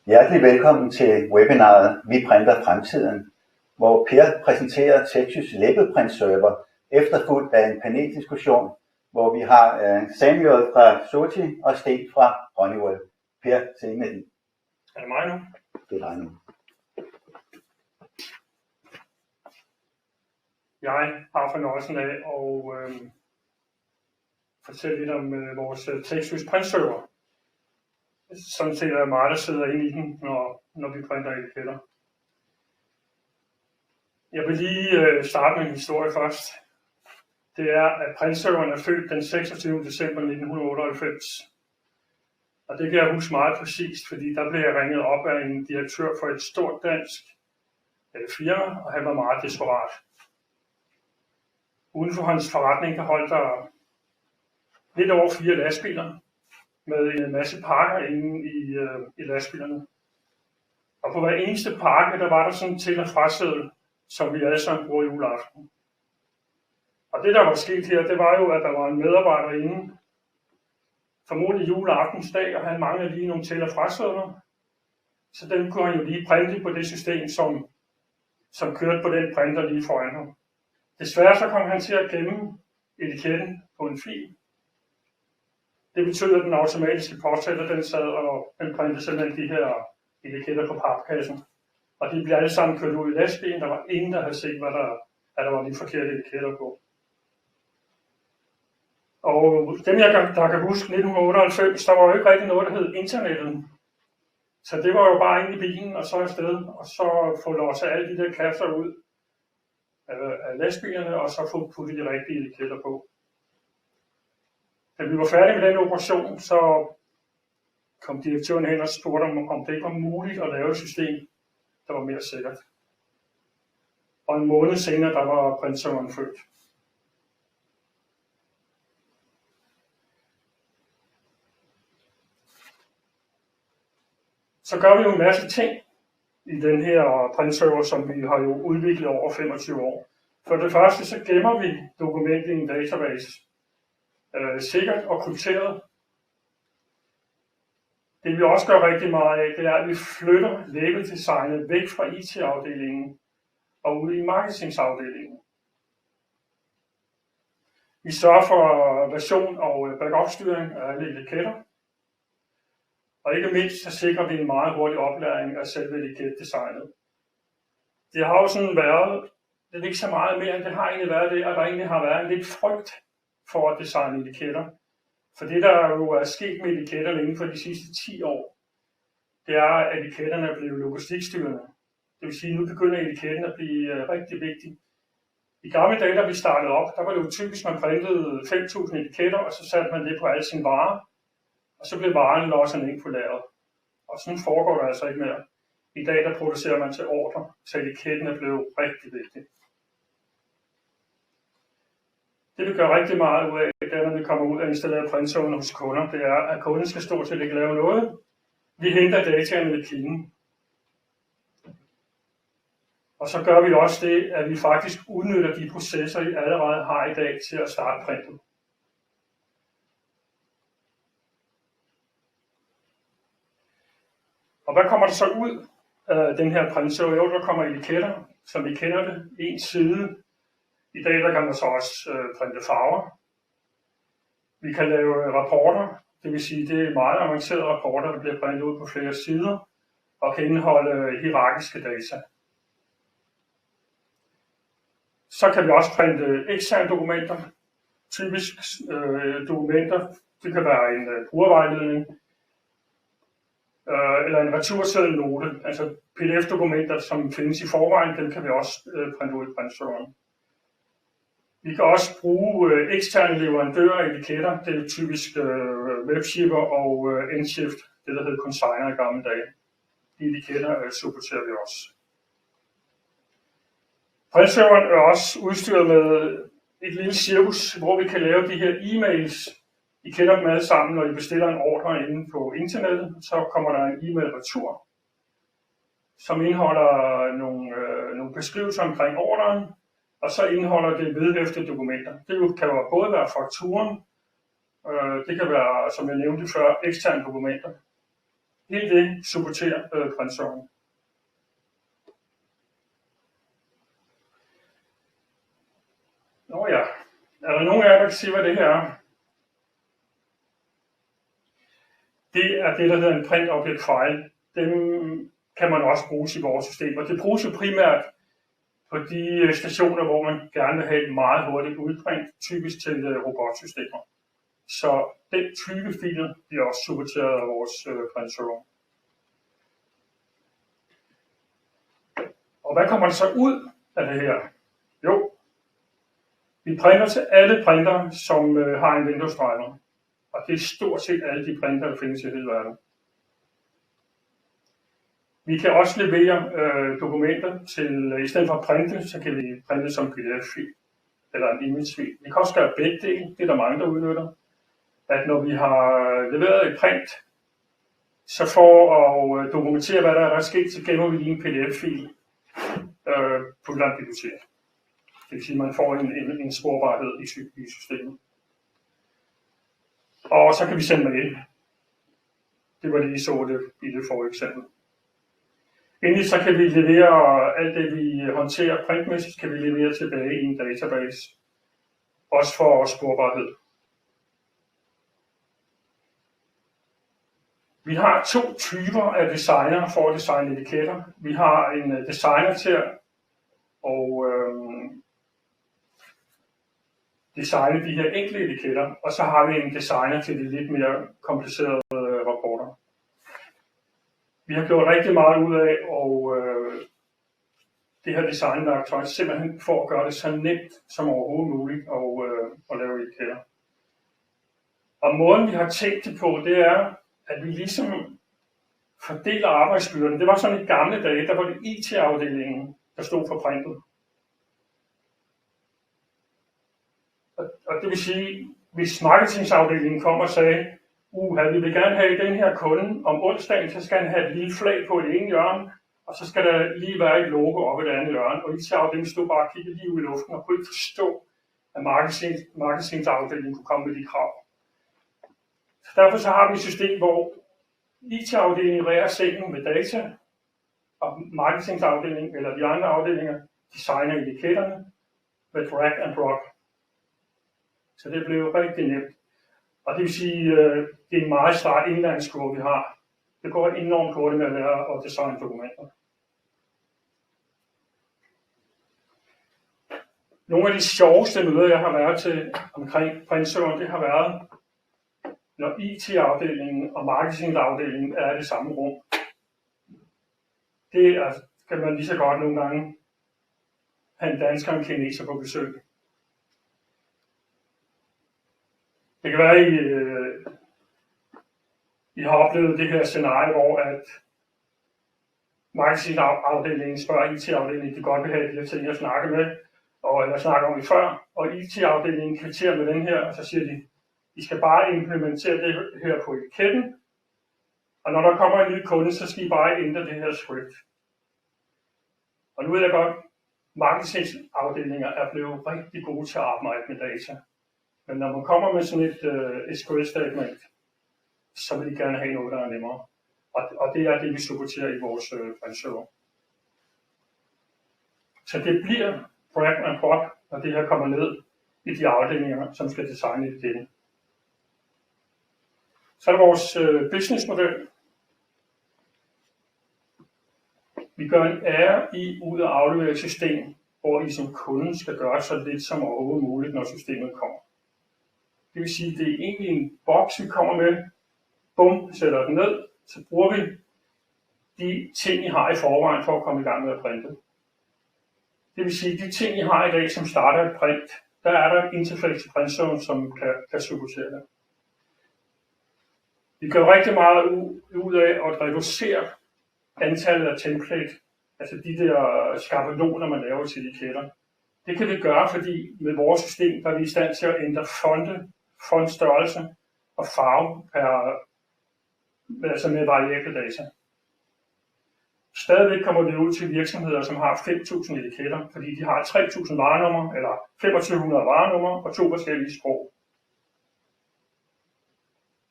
Hjertelig velkommen til webinaret Vi printer fremtiden, hvor Per præsenterer Texas læbeprintserver, efterfulgt af en paneldiskussion, hvor vi har Samuel fra Sochi og Sten fra Honeywell. Per, til med din. Er det mig nu? Det er dig nu. Jeg har fornøjelsen af at fortælle lidt om vores Texas printserver. Sådan set er meget, der sidder inde i den, når vi printer etiketter. Jeg vil lige starte med en historie først. Det er, at printserveren er født den 26. december 1998. Og det kan jeg huske meget præcist, fordi der blev jeg ringet op af en direktør for et stort dansk firma, og han var meget desperat. Uden for hans forretning, der holdt der lidt over 4 lastbiler med en masse pakker inde i lastbilerne. Og på hver eneste pakke, der var der sådan en til- og fraseddel, som vi alle sammen bruger juleaften. Og det, der var sket her, det var jo, at der var en medarbejder inde, formodentlig juleaftensdag, og han manglede lige nogle til- og frasedler. Så dem kunne han jo lige printe på det system, som kørte på den printer lige foran ham. Desværre så kom han til at gemme etiketten på en fil. Det betyder, at den automatiske påsætter, den sad og den printede simpelthen de her etiketter på papkassen. Og de blev alle sammen kørt ud i lastbilen. Der var ingen, der havde set, at der var de forkerte etiketter på. Og dem, der kan huske 1998, der var jo ikke rigtig noget, der hed internettet. Så det var jo bare inde i bilen, og så afsted, og så få låst alle de der kasser ud af lastbilerne, og så få puttet de rigtige etiketter på. Da vi var færdige med den operation, så kom direktøren hen og spurgte om det ikke var muligt at lave et system, der var mere sikkert. Og en måned senere, der var printserveren født. Så gør vi jo en masse ting i den her printserver, som vi har jo udviklet over 25 år. For det første, så gemmer vi dokumentet i en database. Sikkert og krypteret. Det vi også gør rigtig meget af, det er, at vi flytter labeldesignet væk fra IT-afdelingen og ud i marketingsafdelingen. Vi sørger for version og backup-styring af alle etiketter. Og ikke mindst, så sikrer vi en meget hurtig oplæring af selve etiketdesignet. Det har jo sådan været, det er ikke så meget mere, end det har egentlig været det, og der egentlig har været en lidt frygt for at designe etiketter. For det, der jo er sket med etiketterne inden for de sidste 10 år, det er, at etiketterne er blevet logistikstyrende. Det vil sige, at nu begynder etiketten at blive rigtig vigtig. I gamle dage, da vi startede op, der var det jo typisk, at man printede 5.000 etiketter, og så satte man det på alle sine varer, og så blev varen låst ind på lageret. Og sådan foregår det altså ikke mere. I dag, der producerer man til ordre, så etiketten er blevet rigtig vigtig. Det vi gør rigtig meget ud af, det er, når vi kommer ud og installerer printserveren hos kunder, det er, at kunden skal stort set ikke lave noget. Vi henter dataene ved kilden. Og så gør vi også det, at vi faktisk udnytter de processer, I allerede har i dag til at starte printet. Og hvad kommer der så ud af den her printserver? Jo, der kommer etiketter, som vi kender det, en side. I dag der kan man så også printe farver. Vi kan lave rapporter, det vil sige, det er meget avancerede rapporter, der bliver printet ud på flere sider og kan indeholde hierarkiske data. Så kan vi også printe eksterne dokumenter. Typisk dokumenter, det kan være en brugervejledning eller en returseddelnote. Altså PDF-dokumenter, som findes i forvejen, dem kan vi også printe ud i printserveren. Vi kan også bruge eksterne leverandører af etiketter. Det er typisk webshipper og Endshift, det der hed consigner i gamle dage. De etiketter supporterer vi også. Printserveren er også udstyret med et lille cirkus, hvor vi kan lave de her e-mails. I kender dem alle sammen, når I bestiller en ordre inde på internettet, så kommer der en e-mail retur, som indeholder nogle beskrivelser omkring ordren, og så indeholder det vedhæftede dokumenter. Det kan jo både være fakturen, det kan være, som jeg nævnte før, eksterne dokumenter. Hele det supporterer printserveren. Nå ja, er der nogen af jer, der kan sige, hvad det her er? Det er det, der hedder en print object file. Den kan man også bruge i vores system, og det bruges jo primært på de stationer, hvor man gerne vil have et meget hurtigt udprint, typisk til robotsystemer. Så den type filer bliver også supporteret af vores printserver. Og hvad kommer der så ud af det her? Jo, vi printer til alle printere, som har en Windows driver. Og det er stort set alle de printere, der findes i hele verden. Vi kan også levere dokumenter til, i stedet for at printe, så kan vi printe som PDF-fil eller en image-fil. Vi kan også gøre begge dele, det er der mange, der udnytter. At når vi har leveret et print, så for at dokumentere, hvad der er sket, så gemmer vi lige en PDF-fil på et land bibliotek. Det vil sige, at man får en sporbarhed i systemet. Og så kan vi sende mail. Det var lige så det i det forrige eksempel. Endelig så kan vi levere alt det, vi håndterer printmæssigt, kan vi levere tilbage i en database. Også for sporbarhed. Vi har to typer af designer for at designe etiketter. Vi har en designer til at designe de her enkle etiketter, og så har vi en designer til de lidt mere komplicerede rapporter. Vi har gjort rigtig meget ud af det her designværktøj, simpelthen for at gøre det så nemt som overhovedet muligt at lave etiketter. Og måden vi har tænkt det på, det er, at vi ligesom fordeler arbejdsbyrderne. Det var sådan i gamle dage, der var det IT-afdelingen, der stod for printet. Og det vil sige, hvis marketingsafdelingen kom og sagde, vi vil gerne have den her kunde om onsdagen, så skal han have et lille flag på det ene hjørne, og så skal der lige være et logo oppe i det andet hjørne. Og IT-afdelingen stod bare og kiggede lige ud i luften og kunne ikke forstå, at marketingsafdelingen kunne komme med de krav. Så derfor så har vi et system, hvor IT-afdelingen rærer sengen med data, og marketingsafdelingen eller de andre afdelinger designer etiketterne med drag and drop. Så det blev rigtig nemt. Og det vil sige, det er en meget start indlæringskurve, vi har. Det går enormt hurtigt med at lære at designe dokumenter. Nogle af de sjoveste møder, jeg har været til omkring printserveren, det har været, når IT-afdelingen og marketingafdelingen er i det samme rum. Det kan man lige så godt nogle gange have en dansker og en kineser på besøg. Det kan være, I har oplevet det her scenarie, hvor at marketingafdelingen spørger IT-afdelingen, de godt vil have de her ting at snakke med, eller snakke om det før, og IT-afdelingen kvitterer med den her, og så siger de, I skal bare implementere det her på etiketten, og når der kommer en ny kunde, så skal I bare ændre det her script. Og nu ved jeg godt, marketingafdelinger er blevet rigtig gode til at arbejde med data. Men når man kommer med sådan et SQL-statement, så vil de gerne have noget, der er nemmere. Og det er det, vi supporterer i vores printserver. Så det bliver drag and drop, når det her kommer ned i de afdelinger, som skal designe etiketten. Så er der vores businessmodel. Vi gør en ære i ud at aflevere et system, hvor I som kunde skal gøre så lidt som overhovedet muligt, når systemet kommer. Det vil sige, at det er egentlig en boks, vi kommer med. Bum, sætter den ned, så bruger vi de ting, I har i forvejen for at komme i gang med at printe. Det vil sige, at de ting, I har i dag, som starter et print, der er der en interface til printserveren, som kan supportere det. Vi gør rigtig meget ud af at reducere antallet af template, altså de der skabeloner, man laver til etiketter. Det kan vi gøre, fordi med vores system, der er vi i stand til at ændre fontstørrelse og farve altså med variable data. Stadigvæk kommer vi ud til virksomheder, som har 5.000 etiketter, fordi de har 3.000 varenummer, eller 2.500 varenummer og 2 forskellige sprog.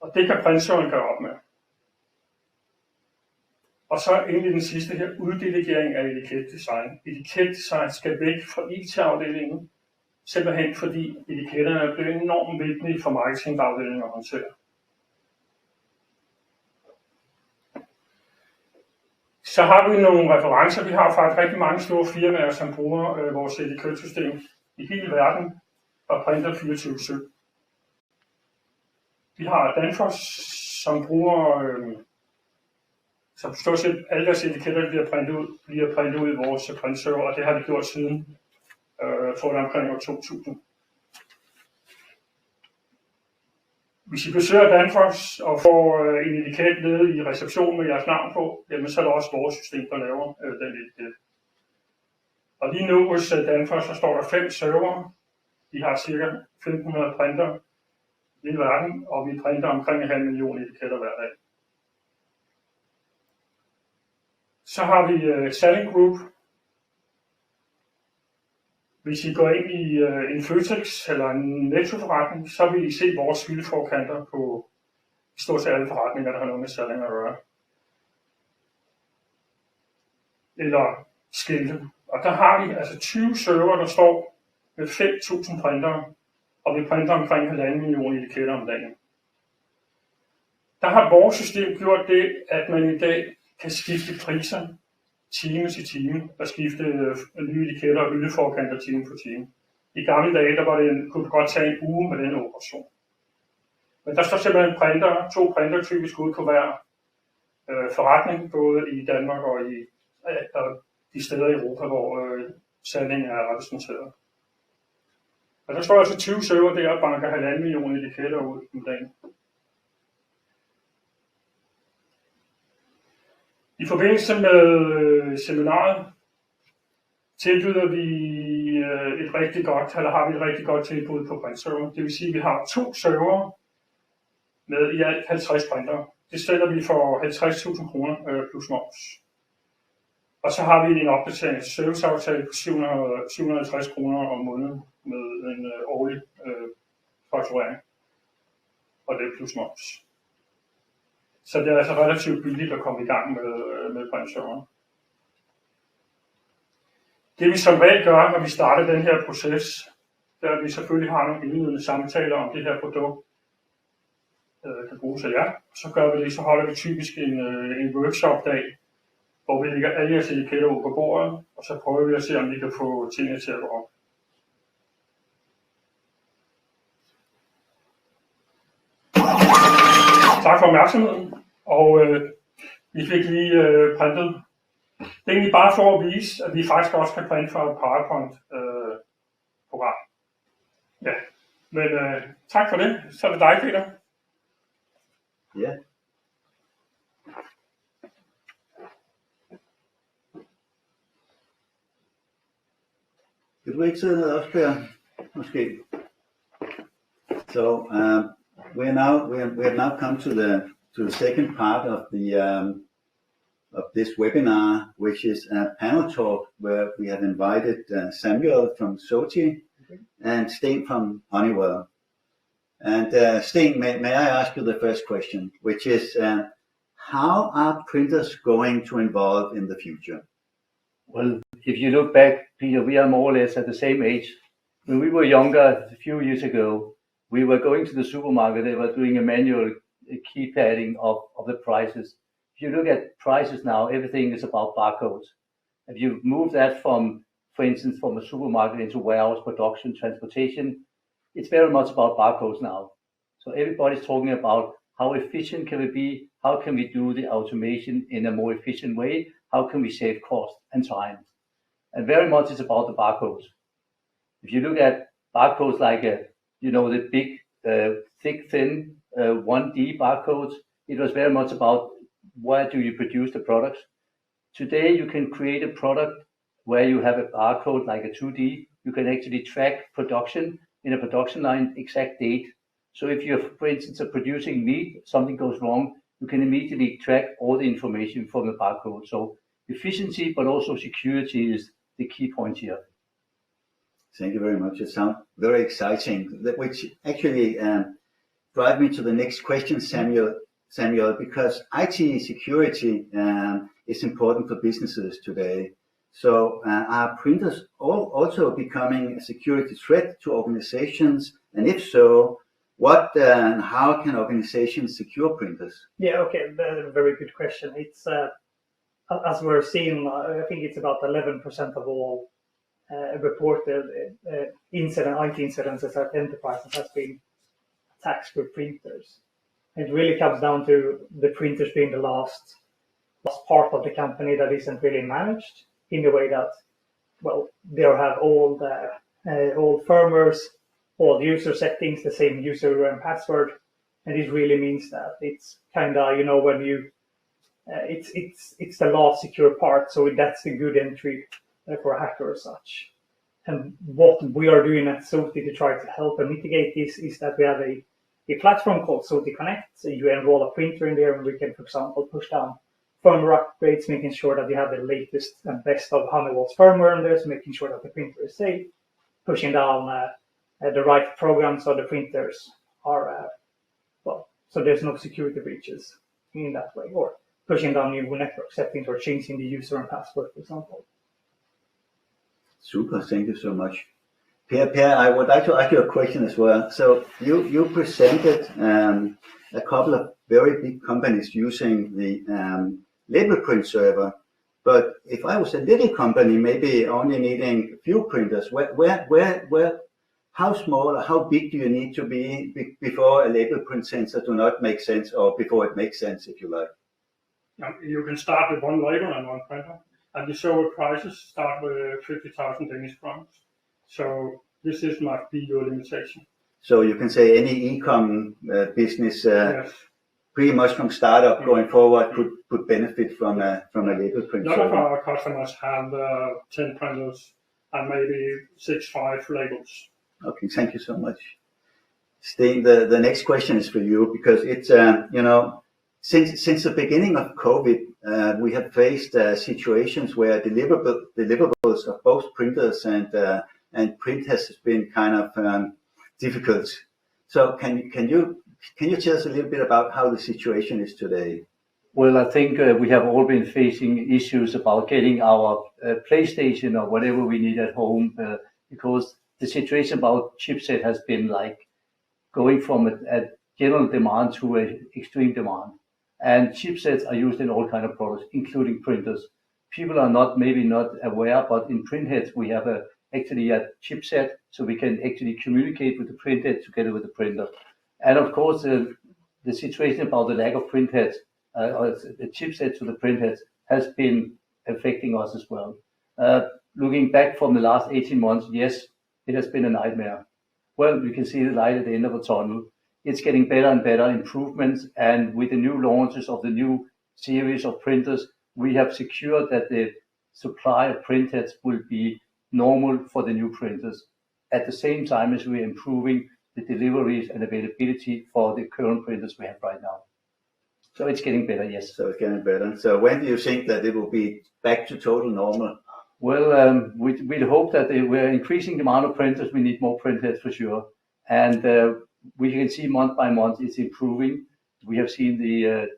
Og det kan printserveren gøre op med. Og så egentlig den sidste her, uddelegering af etiketdesign. Etiketdesign skal væk fra IT-afdelingen, simpelthen fordi etiketterne er blevet enormt vigtige for marketingafdelingen at håndtere. Så har vi nogle referencer. Vi har faktisk rigtig mange store firmaer, som bruger vores etiketsystem i hele verden og printer 24/7. Vi har Danfoss, som bruger, som stort set alle deres etiketter bliver printet ud i vores printserver, og det har de gjort siden for det omkring år 2000. Hvis I besøger Danfoss og får en etiket nede i receptionen med jeres navn på, jamen så er der også vores system, der laver den etiket. Og lige nu hos Danfoss, så står der 5 servere. De har ca. 1500 printer i hele verden, og vi printer omkring 1,5 million etiketter hver dag. Så har vi Salling Group. Hvis I går ind i en Føtex eller en Netto-forretning, så vil I se vores skyldeforkanter på stort set alle forretninger, der har noget med Salling at gøre. Eller skilte. Og der har vi altså 20 server, der står med 5.000 printere, og vi printer omkring 1,5 million etiketter om dagen. Der har vores system gjort det, at man i dag kan skifte priser time til time og skifte nye etiketter og hyldeforkanter time for time. I gamle dage kunne det godt tage en uge med den operation. Men der står simpelthen to printer typisk ud på hver forretning, både i Danmark og i de steder i Europa, hvor Salling er repræsenteret. Og der står altså 20 server der og banker 1,5 million etiketter ud om dagen. I forbindelse med seminaret tilbyder vi har vi et rigtig godt tilbud på printserver. Det vil sige, at vi har 2 server med i alt 50 printere. Det sælger vi for 50.000 kroner plus moms. Og så har vi en opdatering serviceaftale på 750 kroner om måneden med en årlig fakturering. Og det er plus moms. Så det er altså relativt billigt at komme i gang med printserver. Det vi som regel gør, når vi starter den her proces, det er, at vi selvfølgelig har nogle indledende samtaler om det her produkt kan bruges af jer. Så gør vi det, så holder vi typisk en workshop-dag, hvor vi lægger alle jeres etiketter ud på bordet, og så prøver vi at se, om vi kan få tingene til at gå op. Tak for opmærksomheden, og vi fik lige printet. Det er egentlig bare for at vise, at vi faktisk også kan printe fra et PowerPoint-program. Ja, men tak for det. Så er det dig, Peter. Ja. Vil du ikke sidde ned også, Per? Måske. So we have now come to the second part of of this webinar, which is a panel talk where we have invited Samuel from Sochi and Sten from Honeywell. And Sten, may I ask you the first question, which is how are printers going to evolve in the future? Well, if you look back, Peter, we are more or less at the same age. When we were younger, a few years ago, we were going to the supermarket, they were doing a manual keypadding of the prices. If you look at prices now, everything is about barcodes. If you move that from, for instance, from a supermarket into warehouse, production, transportation, it's very much about barcodes now. So everybody's talking about how efficient can we be, how can we do the automation in a more efficient way, how can we save cost and time. And very much it's about the barcodes. If you look at barcodes like, the big, thick, thin 1D barcodes, it was very much about where do you produce the products. Today you can create a product where you have a barcode like a 2D. You can actually track production in a production line, exact date. So if you're, for instance, producing meat, something goes wrong, you can immediately track all the information from the barcode. So efficiency, but also security is the key point here. Thank you very much. It sounds very exciting, which actually drive me to the next question, Samuel. Samuel, because IT security is important for businesses today. So are printers also becoming a security threat to organizations? And if so, what and how can organizations secure printers? Yeah, okay, that's a very good question. It's as we're seeing, I think it's about 11% of all reported IT incidences at enterprises has been attacks with printers. It really comes down to the printers being the last part of the company that isn't really managed in the way that, well, they have all firmwares, all user settings, the same user and password, and it really means that it's kind of, when you it's the last secure part, so that's the good entry for a hacker as such. And what we are doing at SOTI to try to help and mitigate this is that we have a platform called SOTI Connect. So you enroll a printer in there, and we can, for example, push down firmware upgrades, making sure that you have the latest and best of Honeywell's firmware in there, so making sure that the printer is safe, pushing down the right programs so the printers are, so there's no security breaches in that way, or pushing down new network settings or changing the user and password, for example. Super, thank you so much. Per, I would like to ask you a question as well. So you presented a couple of very big companies using the label print server, but if I was a little company, maybe only needing a few printers, how small or how big do you need to be before a label print sensor do not make sense, or before it makes sense, if you like? You can start with one label and one printer, and the server prices start with 50,000 Danish crowns. So this must be your limitation. So you can say any e-com business, yes. Pretty much from startup going forward, could benefit from a label print server. A lot of our customers have 10 printers and maybe 6-5 labels. Okay, thank you so much. Steen, the next question is for you, because it's since the beginning of COVID, we have faced situations where deliverables of both printers and print has been kind of difficult. So can you tell us a little bit about how the situation is today? Well, I think we have all been facing issues about getting our PlayStation or whatever we need at home, because the situation about chipset has been like going from a general demand to an extreme demand. And chipsets are used in all kinds of products, including printers. People are maybe not aware, but in printheads we have actually a chipset, so we can actually communicate with the printhead together with the printer. And of course, the situation about the lack of printheads, or the chipset to the printheads, has been affecting us as well. Looking back from the last 18 months, yes, it has been a nightmare. Well, we can see the light at the end of the tunnel. It's getting better and better improvements, and with the new launches of the new series of printers, we have secured that the supply of printheads will be normal for the new printers, at the same time as we're improving the deliveries and availability for the current printers we have right now. So it's getting better, yes. So it's getting better. So when do you think that it will be back to total normal? Well, we hope that we're increasing the amount of printers. We need more printheads for sure. And we can see month by month it's improving. We have seen the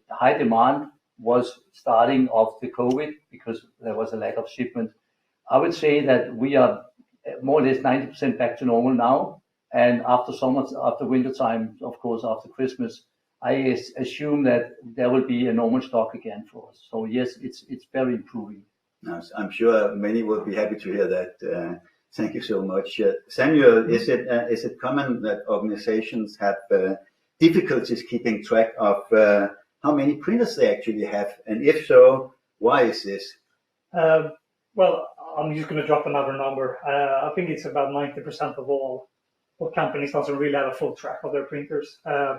high demand was starting off the COVID because there was a lack of shipment. I would say that we are more or less 90% back to normal now. And after summer, after winter time, of course, after Christmas, I assume that there will be a normal stock again for us. So yes, it's very improving. I'm sure many will be happy to hear that. Thank you so much. Samuel, is it common that organizations have difficulties keeping track of how many printers they actually have? And if so, why is this? Well, I'm just going to drop another number. I think it's about 90% of all companies doesn't really have a full track of their printers. I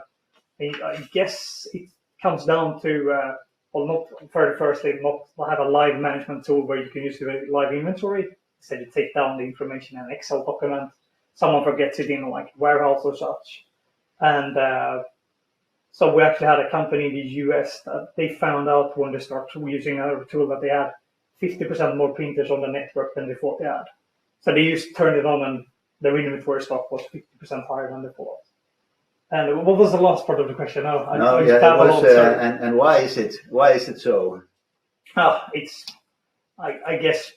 guess it comes down to, firstly, not have a live management tool where you can use the live inventory. Instead, you take down the information in an Excel document. Someone forgets it in like warehouse or such. And so we actually had a company in the US that they found out when they started using our tool that they had 50% more printers on the network than they thought they had. So they just turned it on and their inventory stock was 50% higher than they thought. And what was the last part of the question? No, yeah, it was, and why is it? Why is it so? It's, I guess,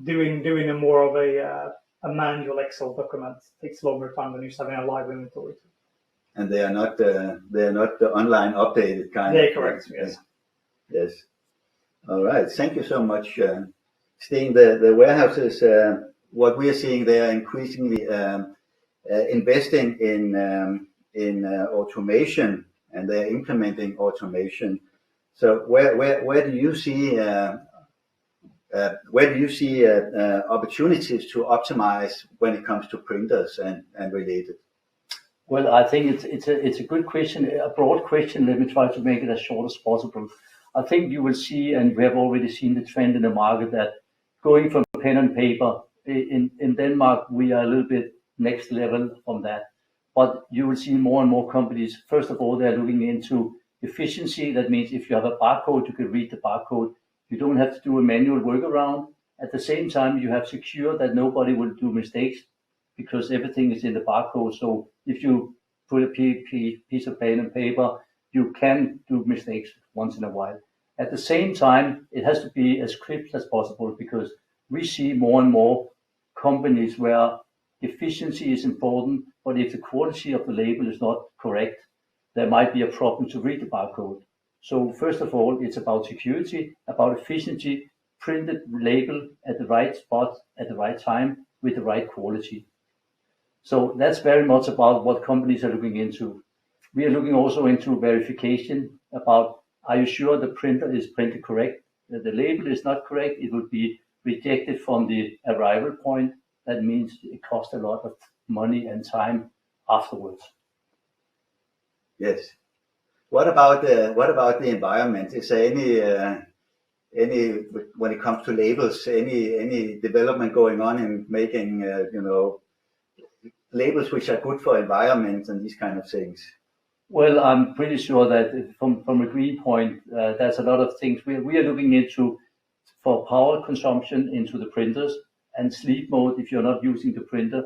doing a more of a manual Excel document takes longer time than just having a live inventory. And they are not the online updated kind. They're correct. Yes. Yes. All right. Thank you so much, Steen. The warehouses, what we are seeing, they are increasingly investing in automation, and they are implementing automation. So where do you see opportunities to optimize when it comes to printers and related? Well, I think it's a good question, a broad question. Let me try to make it as short as possible. I think you will see, and we have already seen the trend in the market, that going from pen and paper, in Denmark, we are a little bit next level from that. But you will see more and more companies, first of all, they're looking into efficiency. That means if you have a barcode, you can read the barcode. You don't have to do a manual workaround. At the same time, you have secured that nobody will do mistakes because everything is in the barcode. So if you put a piece of pen and paper, you can do mistakes once in a while. At the same time, it has to be as crisp as possible because we see more and more companies where efficiency is important, but if the quality of the label is not correct, there might be a problem to read the barcode. So first of all, it's about security, about efficiency, printed label at the right spot at the right time with the right quality. So that's very much about what companies are looking into. We are looking also into verification about, are you sure the printer is printed correct? If the label is not correct, it will be rejected from the arrival point. That means it costs a lot of money and time afterwards. Yes. What about the environment? Is there any when it comes to labels, any development going on in making labels which are good for environment and these kind of things? Well, I'm pretty sure that from a green point, there's a lot of things we are looking into for power consumption into the printers and sleep mode if you're not using the printer.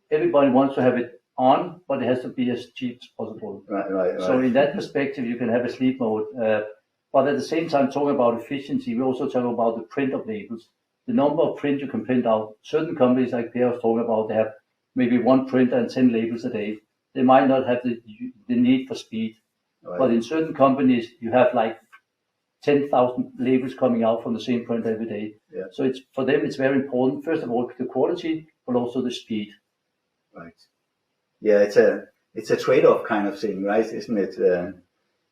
Everybody wants to have it on, but it has to be as cheap as possible. Right. So in that perspective, you can have a sleep mode. But at the same time, talking about efficiency, we also talk about the print of labels. The number of print you can print out. Certain companies, like Per was talking about, they have maybe one printer and 10 labels a day. They might not have the need for speed. Right. But in certain companies, you have like 10,000 labels coming out from the same printer every day. Yeah. So for them, it's very important, first of all, the quality, but also the speed. Right. Yeah, it's a trade-off kind of thing, right? Isn't it?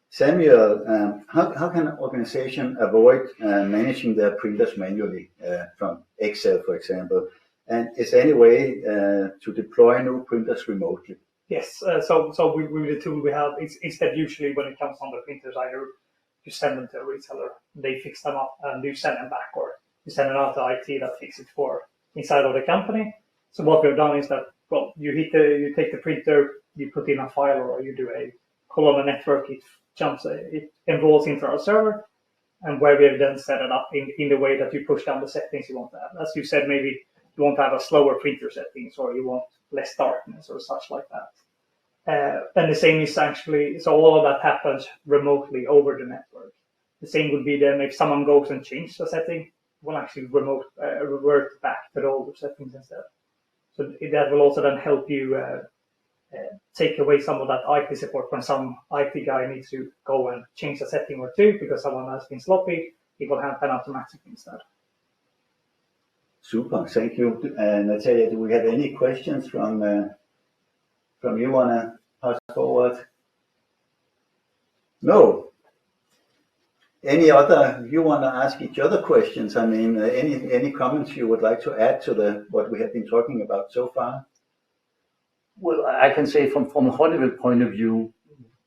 Samuel, how can an organization avoid managing their printers manually from Excel, for example? And is there any way to deploy new printers remotely? Yes. So with the tool we have, it's that usually when it comes on the printers, either you send them to a retailer, they fix them up, and you send them back, or you send them out to IT that fix it for inside of the company. So what we've done is that, well, you take the printer, you put in a file, or you do a call on the network, it enrolls into our server, and where we have then set it up in the way that you push down the settings you want to have. As you said, maybe you want to have a slower printer settings, or you want less darkness or such like that. And the same is actually, so all of that happens remotely over the network. The same would be then if someone goes and changes the setting, we'll actually revert back to the older settings instead. So that will also then help you take away some of that IT support when some IT guy needs to go and change a setting or two because someone has been sloppy. It will happen automatically instead. Super, thank you. And Natalia, do we have any questions from you? Wanna pass forward? No. Any other? You wanna ask each other questions? I mean, any comments you would like to add to what we have been talking about so far? Well, I can say from a Honeywell point of view,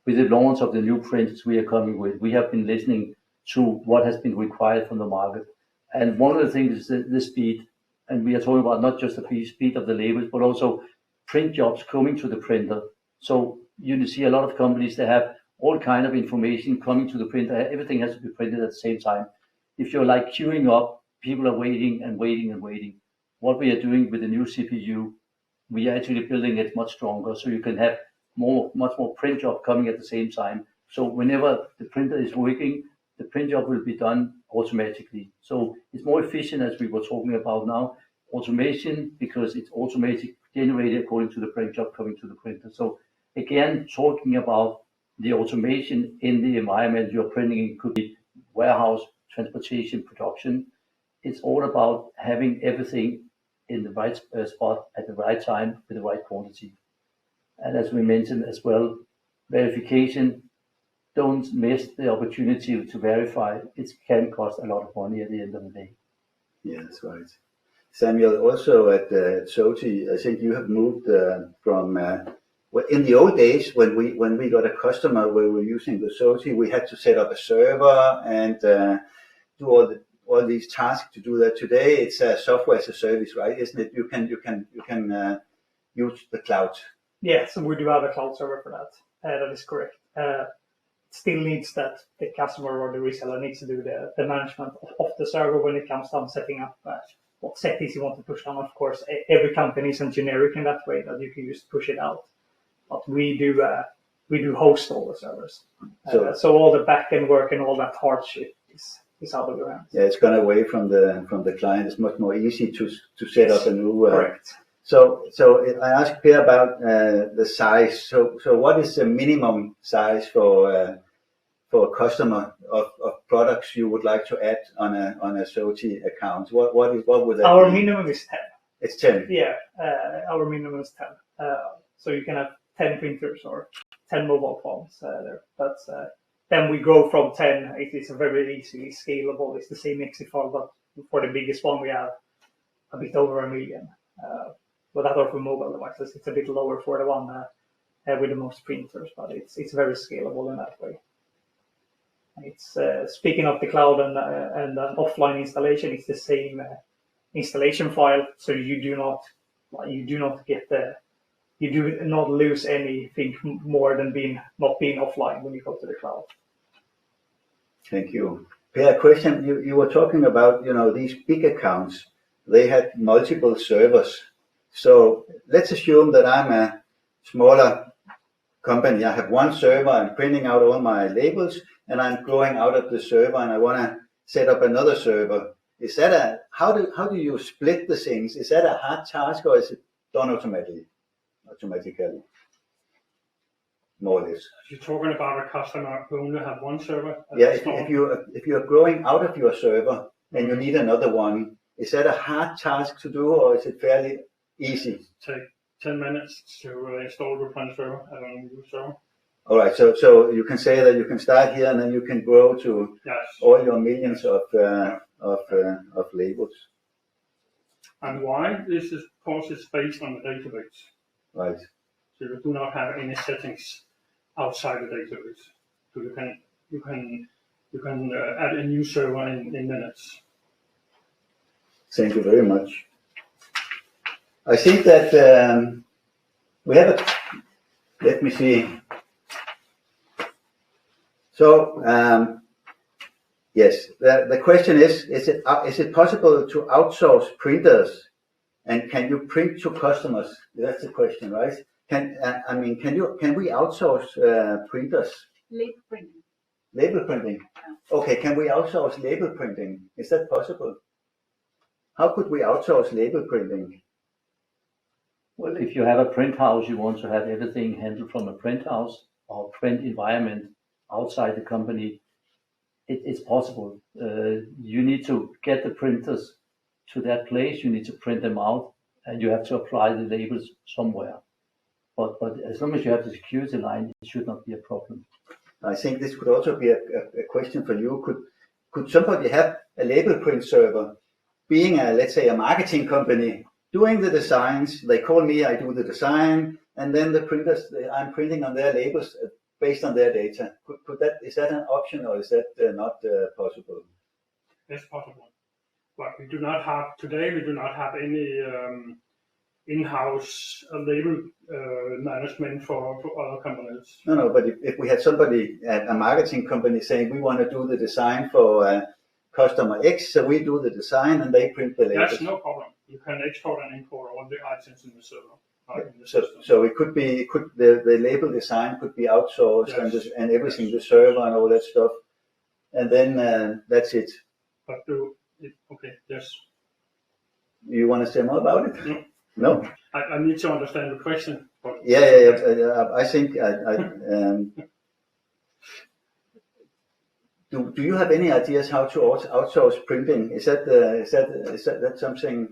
with the launch of the new printers we are coming with, we have been listening to what has been required from the market. And one of the things is the speed. And we are talking about not just the speed of the labels, but also print jobs coming to the printer. So you see a lot of companies that have all kind of information coming to the printer. Everything has to be printed at the same time. If you're like queuing up, people are waiting and waiting and waiting. What we are doing with the new CPU, we are actually building it much stronger. So you can have much more print job coming at the same time. So whenever the printer is working, the print job will be done automatically. So it's more efficient, as we were talking about now, automation, because it's automatic generated according to the print job coming to the printer. So again, talking about the automation in the environment you're printing, it could be warehouse, transportation, production. It's all about having everything in the right spot at the right time with the right quantity. And as we mentioned as well, verification, don't miss the opportunity to verify. It can cost a lot of money at the end of the day. Yeah, that's right. Samuel, also at Soti, I think you have moved from in the old days when we got a customer where we were using the Soti, we had to set up a server and do all these tasks to do that. Today it's a software as a service, right? Isn't it? You can use the cloud. Yeah, so we do have a cloud server for that. That is correct. Still needs that the customer or the reseller needs to do the management of the server when it comes down setting up what settings you want to push down. Of course, every company isn't generic in that way that you can just push it out. But we do host all the servers. So all the back-end work and all that hardship is out of your hands. Yeah, it's gone away from the client. It's much more easy to set up a new. Correct. So I asked Per about the size. So what is the minimum size for a customer of products you would like to add on a Soti account? What would that Our be? minimum is 10. It's 10. Yeah, our minimum is 10. So you can have 10 printers or 10 mobile phones there. That's then we grow from 10. It is very easily scalable. It's the same exit file, but for the biggest one we have a bit over 1 million. But that are for mobile devices. It's a bit lower for the one with the most printers, but it's very scalable in that way. It's speaking of the cloud and offline installation, it's the same installation file, so you do not lose anything more than not being offline when you go to the cloud. Thank you. Per, question. You were talking about these big accounts. They had multiple servers. So let's assume that I'm a smaller company. I have one server. I'm printing out all my labels, and I'm growing out of the server, and I want to set up another server. Is that how do you split the things? Is that a hard task, or is it done automatically? More or less. You're talking about a customer who only have one server. Yeah, if you're growing out of your server and you need another one, is that a hard task to do, or is it fairly easy? Take 10 minutes to install the print server and a new server. All right, so you can say that you can start here and then you can grow to all your millions of labels. And why? This is because it's based on the database. Right. So you do not have any settings outside the database. So you can add a new server in minutes. Thank you very much. I think that we have let me see. So yes, the question is it possible to outsource printers, and can you print to customers? That's the question, right? Can we outsource printers? Label printing. Label printing. Yeah. Okay, can we outsource label printing? Is that possible? How could we outsource label printing? Well, if you have a print house, you want to have everything handled from a print house or print environment outside the company. It's possible. You need to get the printers to that place. You need to print them out, and you have to apply the labels somewhere. But as long as you have the security line, it should not be a problem. I think this could also be a question for you. Could somebody have a label print server, being let's say a marketing company, doing the designs? They call me, I do the design, and then the printers, I'm printing on their labels based on their data. Is that an option, or is that not possible? It's possible, but we do not have any in-house label management for other companies. No, but if we had somebody at a marketing company saying we want to do the design for customer X, so we do the design and they print the labels. That's no problem. You can export and import all the items in the server. So it could be the label design could be outsourced, Yes. and everything, the server and all that stuff, and then that's it. But okay, yes. You want to say more about it? No. No? I need to understand the question. But Yeah. I think do you have any ideas how to outsource printing? Is that something?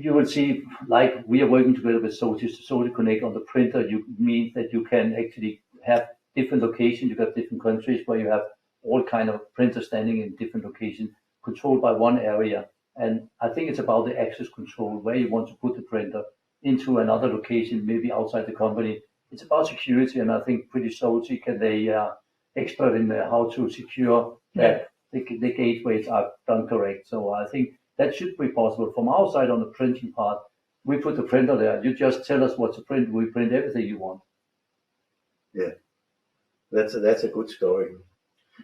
You will see, like we are working together with Soti Connect on the printer. You mean that you can actually have different locations. You have different countries where you have all kind of printers standing in different locations, controlled by one area. And I think it's about the access control, where you want to put the printer into another location, maybe outside the company. It's about security, and I think pretty Soti they are expert in how to secure that the gateways are done correct. So I think that should be possible. From our side on the printing part, we put the printer there. You just tell us what to print. We print everything you want. Yeah, that's a good story.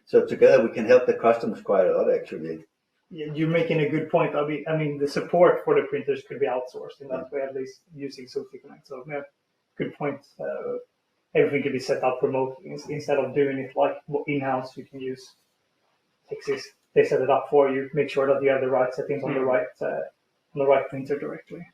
So together we can help the customers quite a lot, actually. Yeah, you're making a good point. I mean, the support for the printers could be outsourced in that way, at least using Soti Connect. So, yeah, good point. Everything can be set up remotely instead of doing it like in-house. You can use Texas. They set it up for you. Make sure that you have the right settings on the right printer directly.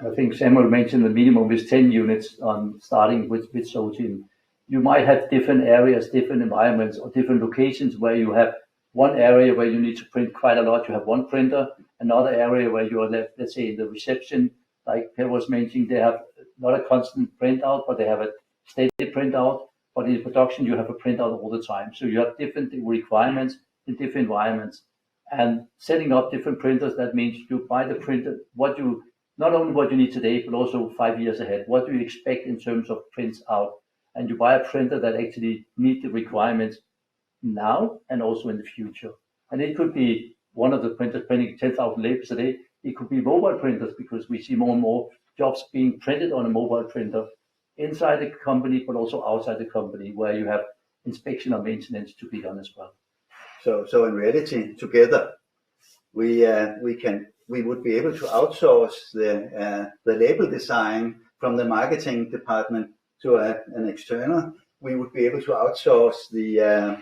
I think Samuel mentioned the minimum is 10 units on starting with Soti. You might have different areas, different environments, or different locations where you have one area where you need to print quite a lot. You have one printer. Another area where you are left, let's say, in the reception, like Per was mentioning, they have not a constant printout, but they have a steady printout. But in production, you have a printout all the time. So you have different requirements in different environments. And setting up different printers, that means you buy the printer, not only what you need today, but also 5 years ahead. What do you expect in terms of prints out? And you buy a printer that actually meet the requirements now and also in the future. And it could be one of the printers printing 10,000 labels a day. It could be mobile printers, because we see more and more jobs being printed on a mobile printer inside the company, but also outside the company, where you have inspection or maintenance to be done as well. So in reality, together, we would be able to outsource the label design from the marketing department to an external. We would be able to outsource the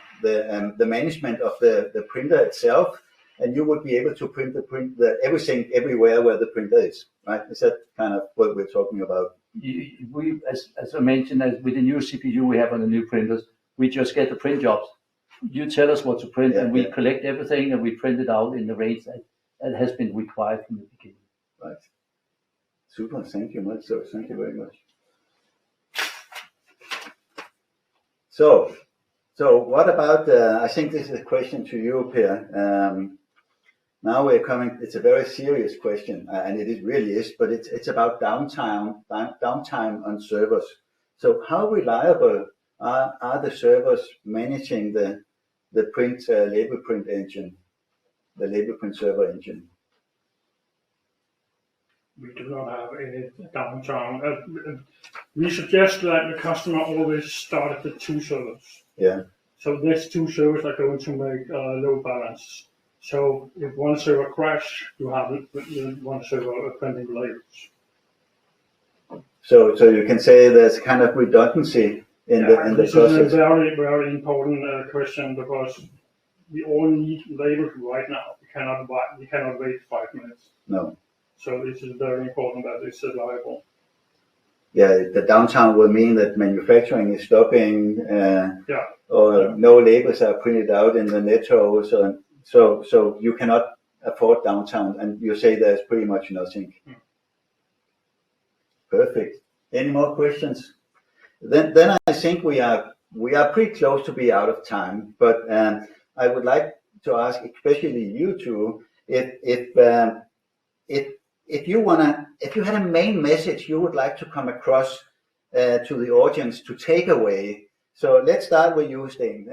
management of the printer itself, and you would be able to print everything everywhere where the printer is. Right? Is that kind of what we're talking about? We, as I mentioned, with the new CPU we have on the new printers, we just get the print jobs. You tell us what to print, and we collect everything and we print it out in the range that has been required from the beginning. Right. Super. Thank you much. So thank you very much. So what about, I think this is a question to you, Per. Now we're coming, it's a very serious question, and it really is, but it's about downtime on servers. So how reliable are the servers managing the label print engine, the label print server engine? We do not have any downtime. We suggest that the customer always start at the 2 servers. Yeah. So these 2 servers are going to make load balance. So if one server crash, you have one server printing labels. So you can say there's kind of redundancy in the process. This is a very, very important question, because we all need labels right now. We cannot wait 5 minutes. No. So it is very important that it's reliable. Yeah, the downtime will mean that manufacturing is stopping, or no labels are printed out in the netto. So you cannot afford downtime, and you say there's pretty much nothing. Perfect. Any more questions? Then I think we are pretty close to be out of time. But I would like to ask, especially you two, if you had a main message you would like to come across to the audience to take away. So let's start with you, Sten.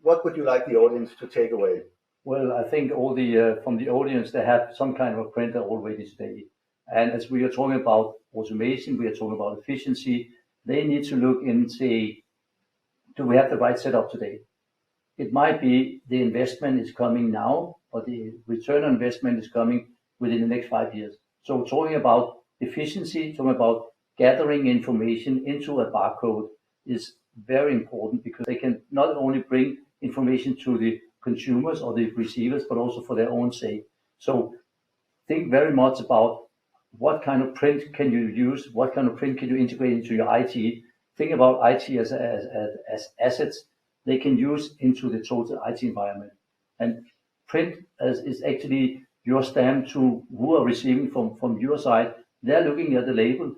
What would you like the audience to take away? Well, I think all from the audience, they have some kind of a printer already today. And as we are talking about automation, we are talking about efficiency, they need to look and say, do we have the right setup today? It might be the investment is coming now, or the return on investment is coming within the next 5 years. So talking about efficiency, talking about gathering information into a barcode is very important because they can not only bring information to the consumers or the receivers, but also for their own sake. So think very much about what kind of print can you use, what kind of print can you integrate into your IT. Think about IT as assets they can use into the total IT environment. And print is actually your stamp to who are receiving from your side. They're looking at the label.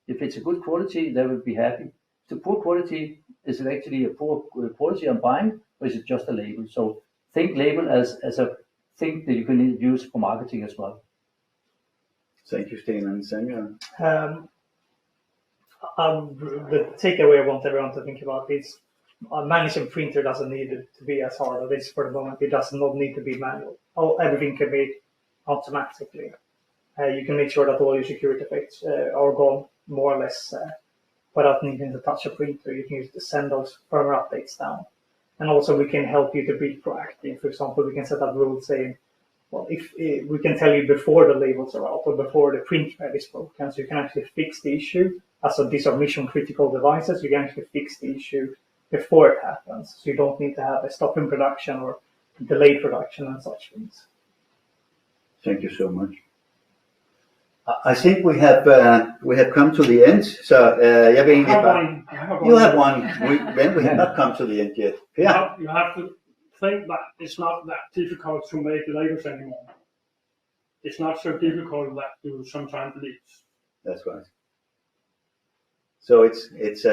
If it's a good quality, they will be happy. If it's a poor quality, is it actually a poor quality I'm buying, or is it just a label? So think label as a thing that you can use for marketing as well. Thank you, Sten and Samuel. The takeaway I want everyone to think about is managing printer doesn't need to be as hard as it is for the moment. It does not need to be manual. Everything can be automatically. You can make sure that all your security effects are gone more or less without needing to touch a printer. You can use to send those firmware updates down. And also we can help you to be proactive. For example, we can set up rules saying, well, if we can tell you before the labels are out or before the print bed is broken, so you can actually fix the issue. As these are mission critical devices, you can actually fix the issue before it happens. So you don't need to have a stop in production or delay production and such things. Thank you so much. I think we have come to the end. So jeg vil egentlig bare... You have one. We have not come to the end yet. Yeah. You have to think that it's not that difficult to make labels anymore. It's not so difficult that you sometimes believe. That's right. So it's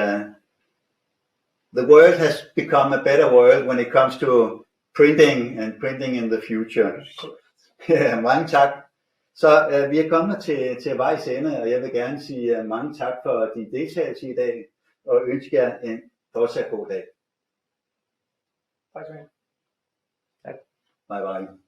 the world has become a better world when it comes to printing and printing in the future. Ja, mange tak. Så vi er kommet til vejs ende, og jeg vil gerne sige mange tak for din deltagelse i dag, og ønske jer en fortsat god dag. Tak skal du have. Bye bye.